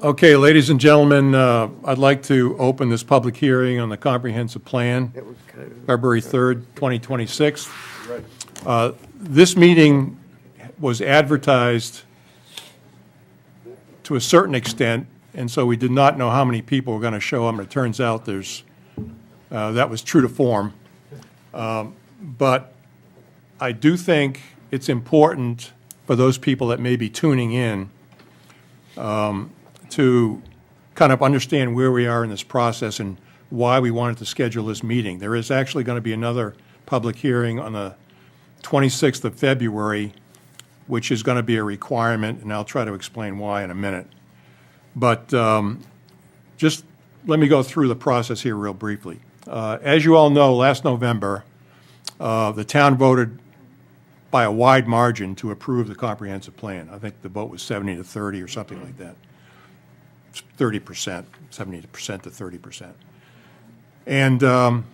Okay, ladies and gentlemen, I'd like to open this public hearing on the comprehensive plan, February 3rd, 2026. This meeting was advertised to a certain extent, and so we did not know how many people were going to show up, and it turns out that was true to form. But I do think it's important for those people that may be tuning in to kind of understand where we are in this process and why we wanted to schedule this meeting. There is actually going to be another public hearing on the 26th of February, which is going to be a requirement, and I'll try to explain why in a minute. But just let me go through the process here real briefly. As you all know, last November, the town voted by a wide margin to approve the comprehensive plan. I think the vote was 70 to 30 or something like that. 30%, 70% to 30%. And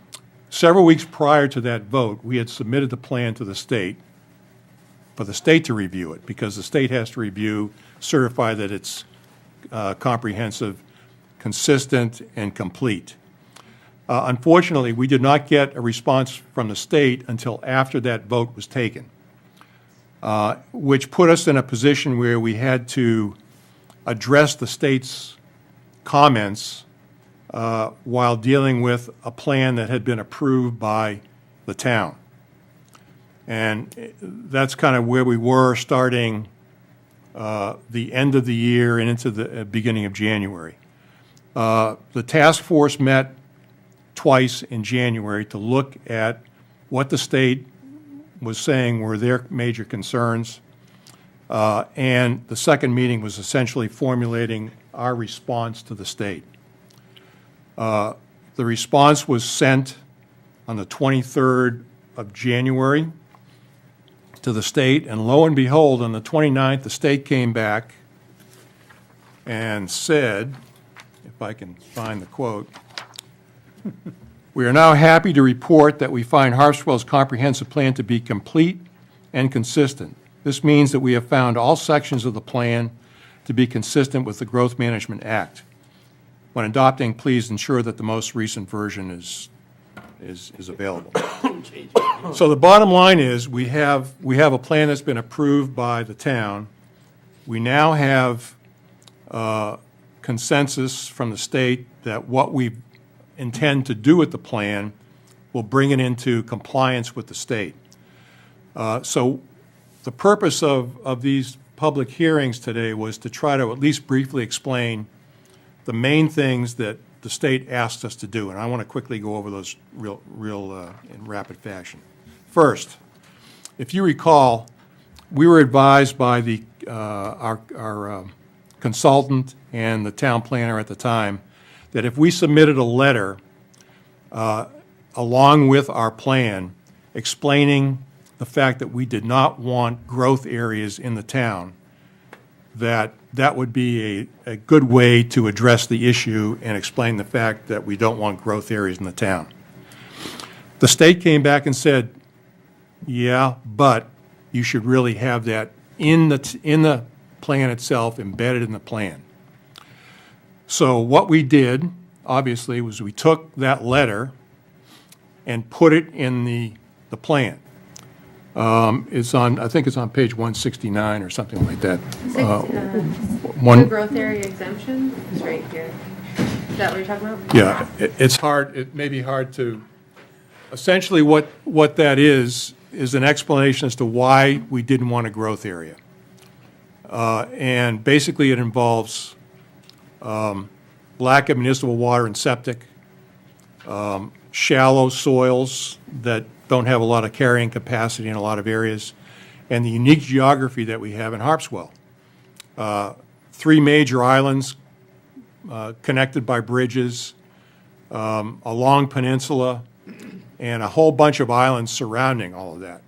several weeks prior to that vote, we had submitted the plan to the state for the state to review it, because the state has to review, certify that it's comprehensive, consistent, and complete. Unfortunately, we did not get a response from the state until after that vote was taken, which put us in a position where we had to address the state's comments while dealing with a plan that had been approved by the town. And that's kind of where we were starting the end of the year and into the beginning of January. The task force met twice in January to look at what the state was saying were their major concerns. And the second meeting was essentially formulating our response to the state. The response was sent on the 23rd of January to the state, and lo and behold, on the 29th, the state came back and said, if I can find the quote, "We are now happy to report that we find Harpswell's comprehensive plan to be complete and consistent. This means that we have found all sections of the plan to be consistent with the Growth Management Act. When adopting, please ensure that the most recent version is available." So the bottom line is we have a plan that's been approved by the town. We now have consensus from the state that what we intend to do with the plan will bring it into compliance with the state. So the purpose of these public hearings today was to try to at least briefly explain the main things that the state asked us to do, and I want to quickly go over those real in rapid fashion. First, if you recall, we were advised by our consultant and the town planner at the time that if we submitted a letter along with our plan explaining the fact that we did not want growth areas in the town, that would be a good way to address the issue and explain the fact that we don't want growth areas in the town. The state came back and said, yeah, but you should really have that in the plan itself, embedded in the plan. So what we did, obviously, was we took that letter and put it in the plan. I think it's on page 169 or something like that. The growth area exemption is right here. Is that what you're talking about? Yeah, it's hard. It may be hard to. Essentially, what that is an explanation as to why we didn't want a growth area, and basically it involves lack of municipal water and septic, shallow soils that don't have a lot of carrying capacity in a lot of areas, and the unique geography that we have in Harpswell. 3 major islands connected by bridges, a long peninsula, and a whole bunch of islands surrounding all of that.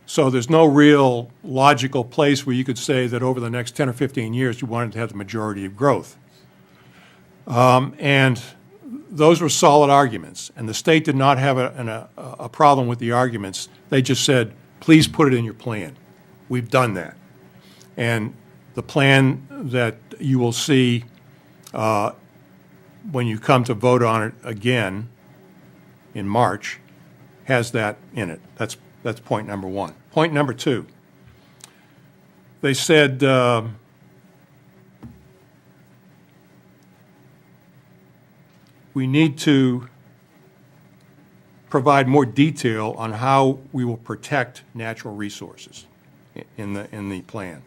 So there's no real logical place where you could say that over the next 10 or 15 years you wanted to have the majority of growth. And those were solid arguments, and the state did not have a problem with the arguments. They just said, please put it in your plan. We've done that. And the plan that you will see when you come to vote on it again in March, has that in it. That's point number one. Point number two, they said we need to provide more detail on how we will protect natural resources in the plan.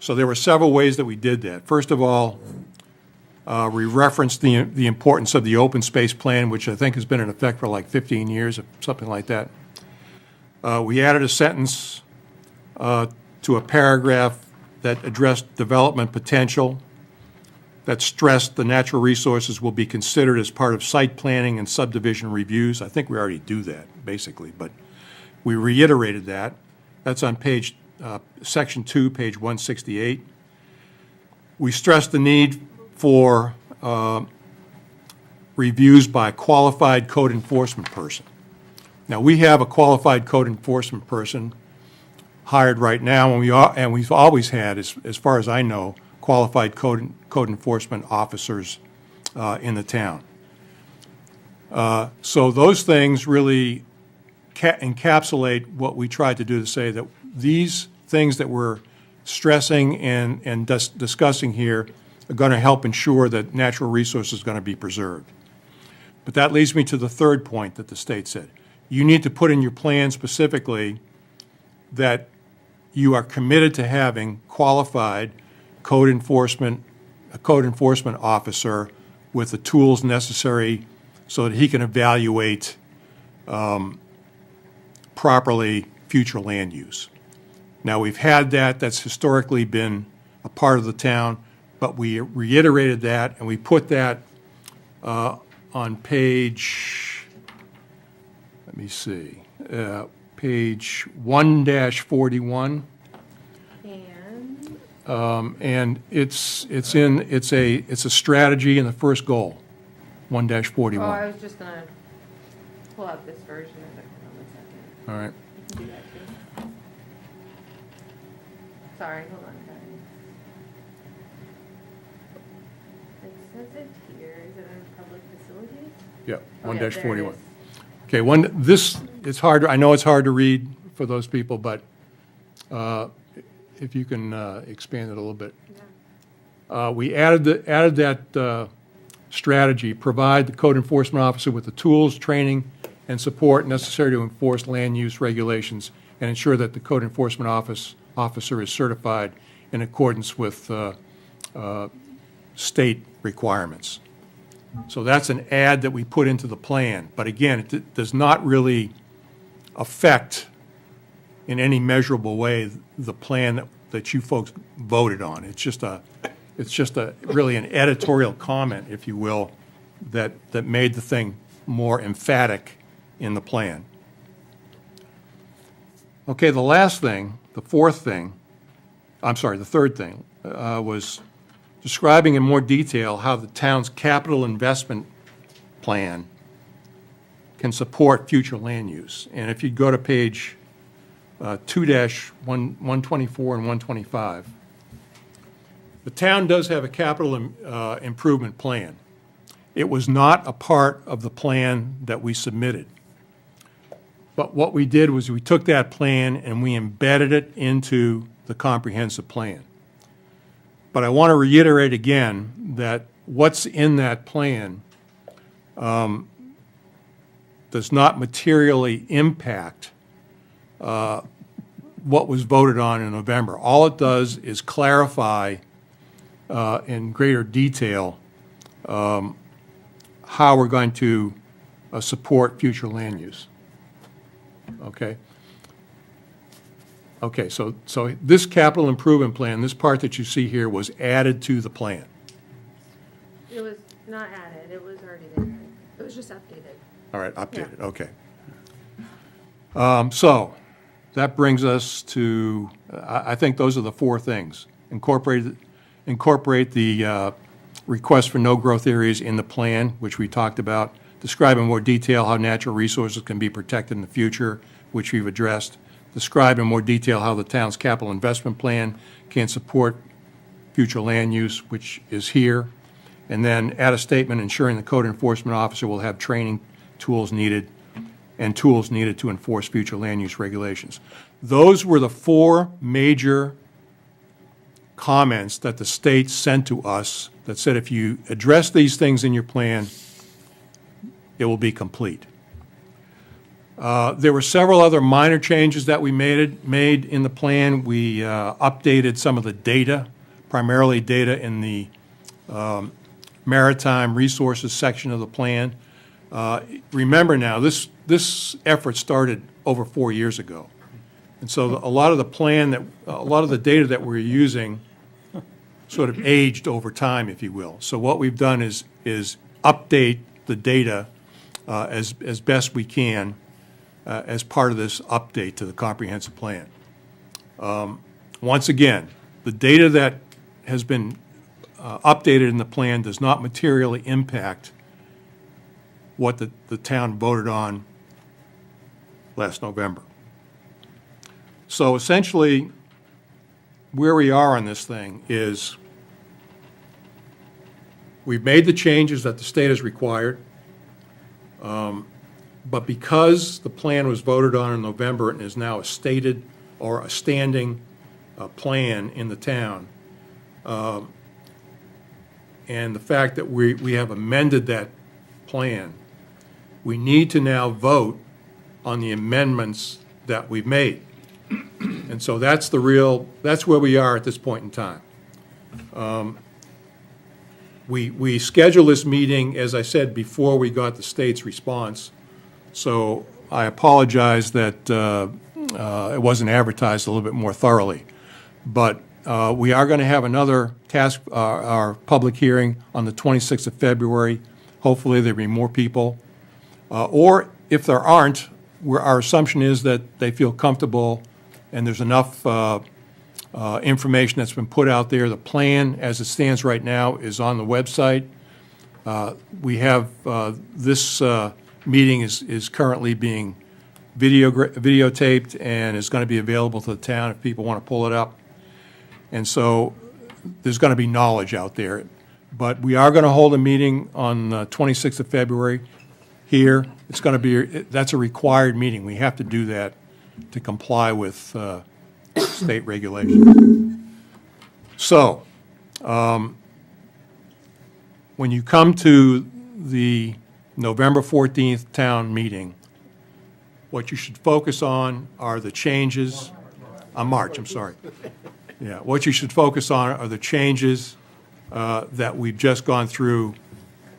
So there were several ways that we did that. First of all, we referenced the importance of the open space plan, which I think has been in effect for like 15 years, or something like that. We added a sentence to a paragraph that addressed development potential, that stressed the natural resources will be considered as part of site planning and subdivision reviews. I think we already do that, basically, but we reiterated that. That's on section 2, page 168. We stressed the need for reviews by a qualified code enforcement person. Now, we have a qualified code enforcement person hired right now, and we've always had, as far as I know, qualified code enforcement officers in the town. So those things really encapsulate what we tried to do, to say that these things that we're stressing and discussing here are going to help ensure that natural resources are going to be preserved. But that leads me to the third point that the state said. You need to put in your plan specifically that you are committed to having qualified a code enforcement officer with the tools necessary so that he can evaluate properly future land use. Now, we've had that. That's historically been a part of the town, but we reiterated that, and we put that on page, let me see, page 1-41. And it's a strategy in the first goal, 1-41. Oh, I was just gonna pull up this version of it. Hold on a second. All right. You can do that too. Sorry, hold on, guys. It says it here. Is it under public facilities? Yeah, Oh, yeah, there it 1-41. is. Okay, it's hard, I know it's hard to read for those people, but if you can expand it a little bit. Yeah. We added that strategy, provide the code enforcement officer with the tools, training, and support necessary to enforce land use regulations and ensure that the code enforcement officer is certified in accordance with state requirements. So that's an add that we put into the plan. But again, it does not really affect in any measurable way the plan that you folks voted on. It's just really an editorial comment, if you will, that made the thing more emphatic in the plan. Okay, the third thing was describing in more detail how the town's capital investment plan can support future land use. And if you go to page 2-124 and 125, the town does have a capital improvement plan. It was not a part of the plan that we submitted. But what we did was we took that plan and we embedded it into the comprehensive plan. But I want to reiterate again that what's in that plan does not materially impact what was voted on in November. All it does is clarify in greater detail how we're going to support future land use. Okay? Okay, so this capital improvement plan, this part that you see here, was added to the plan. It was not added, it was already there. It was just updated. All right, updated, Yeah. okay. So that brings us to, I think those are the four things. Incorporate the request for no-growth areas in the plan, which we talked about. Describe in more detail how natural resources can be protected in the future, which we've addressed. Describe in more detail how the town's capital investment plan can support future land use, which is here. and then add a statement ensuring the code enforcement officer will have training, tools needed to enforce future land use regulations. Those were the 4 major comments that the state sent to us that said if you address these things in your plan, it will be complete. There were several other minor changes that we made in the plan. We updated some of the data, primarily data in the maritime resources section of the plan. Remember now, this effort started over 4 years ago. And so a lot of the data that we're using sort of aged over time, if you will. So what we've done is update the data as best we can as part of this update to the comprehensive plan. Once again, the data that has been updated in the plan does not materially impact what the town voted on last November. So essentially, where we are on this thing is we've made the changes that the state has required, but because the plan was voted on in November and is now a stated or a standing plan in the town, and the fact that we have amended that plan, we need to now vote on the amendments that we've made. And so that's where we are at this point in time. We scheduled this meeting, as I said, before we got the state's response. So I apologize that it wasn't advertised a little bit more thoroughly. But we are going to have another our public hearing on the 26th of February. Hopefully there'll be more people. Or if there aren't, our assumption is that they feel comfortable and there's enough information that's been put out there. The plan, as it stands right now, is on the website. We have this meeting is currently being videotaped and is going to be available to the town if people want to pull it up. And so there's going to be knowledge out there. But we are going to hold a meeting on the 26th of February here. It's going to be, that's a required meeting. We have to do that to comply with state regulations. So, when you come to the November 14th town meeting, what you should focus on are the changes, March, I'm sorry. Yeah, what you should focus on are the changes that we've just gone through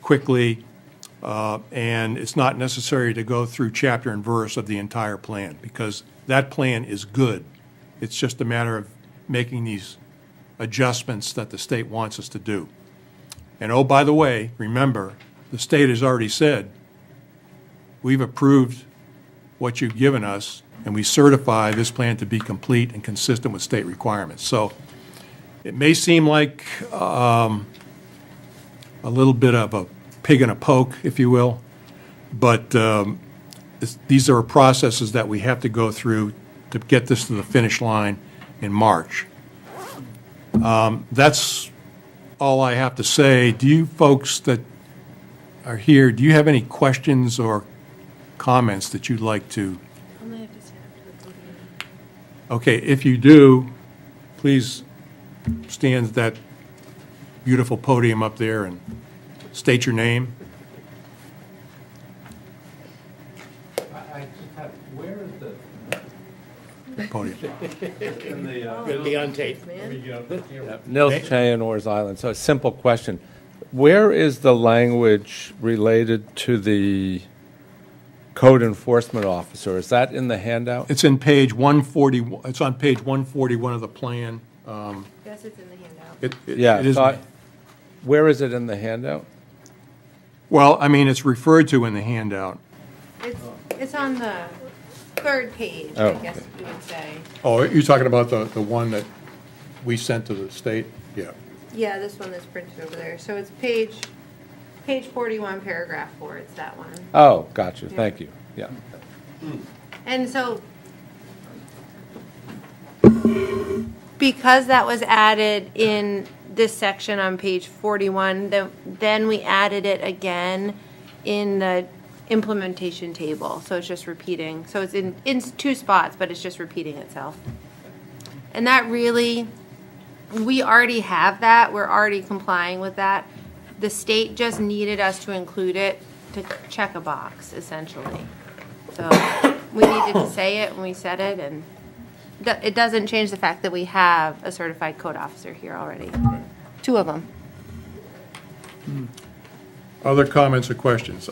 quickly, and it's not necessary to go through chapter and verse of the entire plan, because that plan is good. It's just a matter of making these adjustments that the state wants us to do. And oh, by the way, remember, the state has already said, we've approved what you've given us, and we certify this plan to be complete and consistent with state requirements. So it may seem like a little bit of a pig in a poke, if you will, but these are processes that we have to go through to get this to the finish line in March. That's all I have to say. Do you folks that are here, do you have any questions or comments that you'd like to? Okay, if you do, please stand at that beautiful podium up there and state your name. I just have, where is the? Podium. It'll be on tape. Nils Chayan, Oars Island. So a simple question. Where is the language related to the code enforcement officer? Is that in the handout? It's in page 140, it's on page 141 of the plan. Yes, it's in the handout. It is. Where is it in the handout? Well, I mean, it's referred to in the handout. It's on the third page, Oh. I guess you would say. Oh, you're talking about the one that we sent to the state? Yeah. Yeah, this one that's printed over there. So it's page 41, paragraph 4. It's that one. Oh, gotcha. Thank you. Yeah. And so, because that was added in this section on page 41, then we added it again in the implementation table, so it's just repeating. So it's in two spots, but it's just repeating itself. And that really, we already have that, we're already complying with that. The state just needed us to include it to check a box, essentially. So we needed to say it, and we said it, and it doesn't change the fact that we have a certified code officer here already. Two of them. Other comments or questions?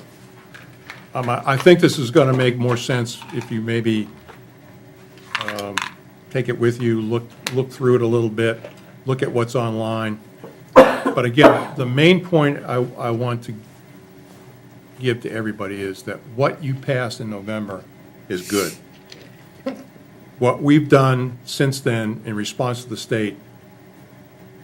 I think this is going to make more sense if you maybe take it with you, look through it a little bit, look at what's online. But again, the main point I want to give to everybody is that what you passed in November is good. What we've done since then in response to the state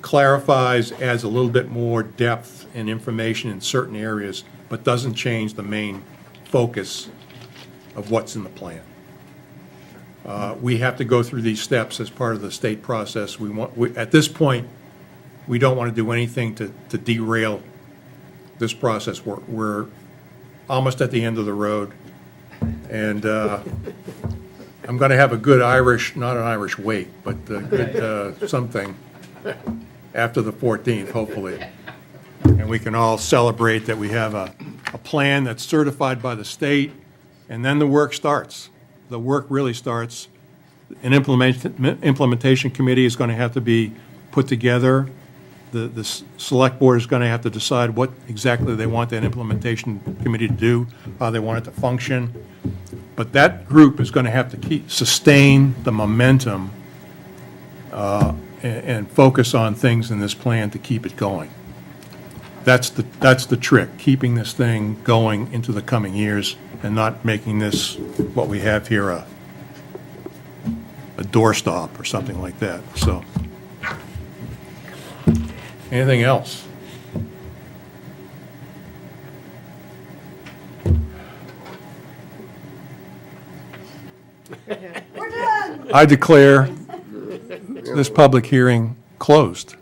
clarifies, adds a little bit more depth and information in certain areas, but doesn't change the main focus of what's in the plan. We have to go through these steps as part of the state process. At this point, we don't want to do anything to derail this process. We're almost at the end of the road, and I'm going to have a good Irish, not an Irish wake, but a good something after the 14th, hopefully. And we can all celebrate that we have a plan that's certified by the state, and then the work starts. The work really starts. An implementation committee is going to have to be put together. The select board is going to have to decide what exactly they want that implementation committee to do, how they want it to function. But that group is going to have to sustain the momentum and focus on things in this plan to keep it going. That's the trick, keeping this thing going into the coming years and not making this, what we have here, a doorstop or something like that. So, anything else? I declare this public hearing closed.